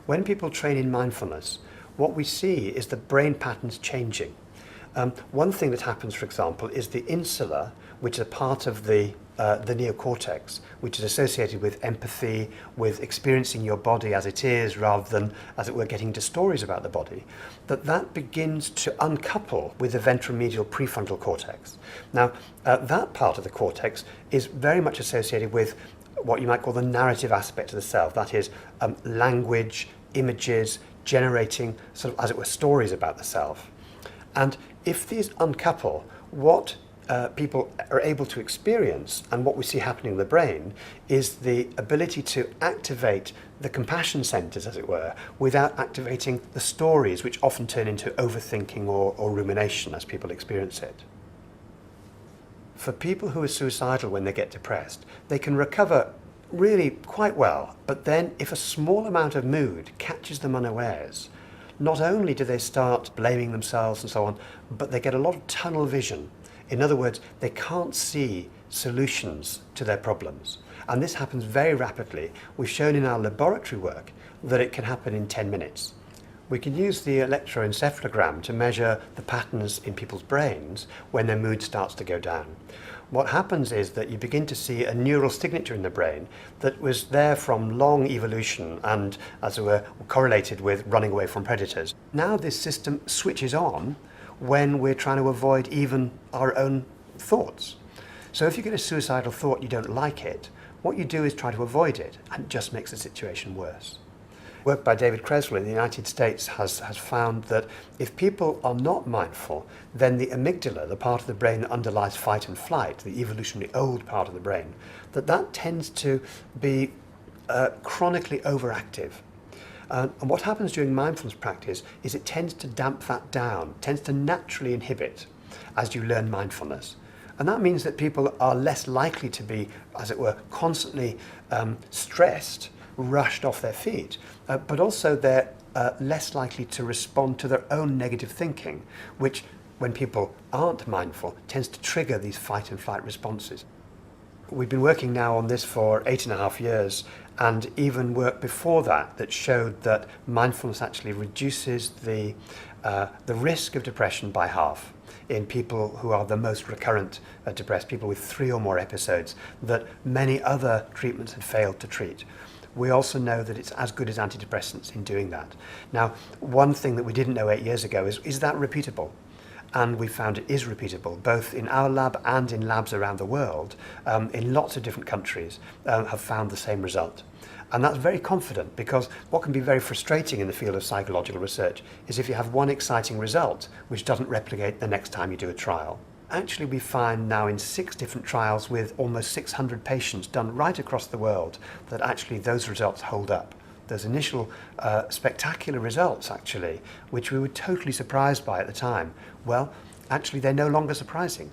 When people train in mindfulness, what we see is the brain patterns changing. One thing that happens, for example, is the insula, which is a part of the neocortex, which is associated with empathy, with experiencing your body as it is, rather than, as it were, getting into stories about the body, that begins to uncouple with the ventromedial prefrontal cortex. Now, that part of the cortex is very much associated with what you might call the narrative aspect of the self. That is, language, images, generating, sort of, as it were, stories about the self. And if these uncouple, what people are able to experience and what we see happening in the brain is the ability to activate the compassion centers, as it were, without activating the stories, which often turn into overthinking or rumination as people experience it. For people who are suicidal when they get depressed, they can recover really quite well, but then if a small amount of mood catches them unawares, not only do they start blaming themselves and so on, but they get a lot of tunnel vision. In other words, they can't see solutions to their problems. And this happens very rapidly. We've shown in our laboratory work that it can happen in 10 minutes. We can use the electroencephalogram to measure the patterns in people's brains when their mood starts to go down. What happens is that you begin to see a neural signature in the brain that was there from long evolution and, as it were, correlated with running away from predators. Now this system switches on when we're trying to avoid even our own thoughts. So if you get a suicidal thought, you don't like it, what you do is try to avoid it, and it just makes the situation worse. Work by David Creswell in the United States has found that if people are not mindful, then the amygdala, the part of the brain that underlies fight and flight, the evolutionary old part of the brain, that tends to be chronically overactive. And what happens during mindfulness practice is it tends to damp that down, tends to naturally inhibit as you learn mindfulness. And that means that people are less likely to be, as it were, constantly stressed, rushed off their feet, but also they're less likely to respond to their own negative thinking, which, when people aren't mindful, tends to trigger these fight and flight responses. We've been working now on this for 8.5 years, and even work before that showed that mindfulness actually reduces the risk of depression by half in people who are the most recurrent depressed, people with 3 or more episodes that many other treatments had failed to treat. We also know that it's as good as antidepressants in doing that. Now, one thing that we didn't know 8 years ago is that repeatable? And we found it is repeatable, both in our lab and in labs around the world, in lots of different countries, have found the same result. And that's very confident, because what can be very frustrating in the field of psychological research is if you have one exciting result which doesn't replicate the next time you do a trial. Actually, we find now in 6 different trials with almost 600 patients done right across the world that actually those results hold up. Those initial spectacular results, actually, which we were totally surprised by at the time, well, actually they're no longer surprising.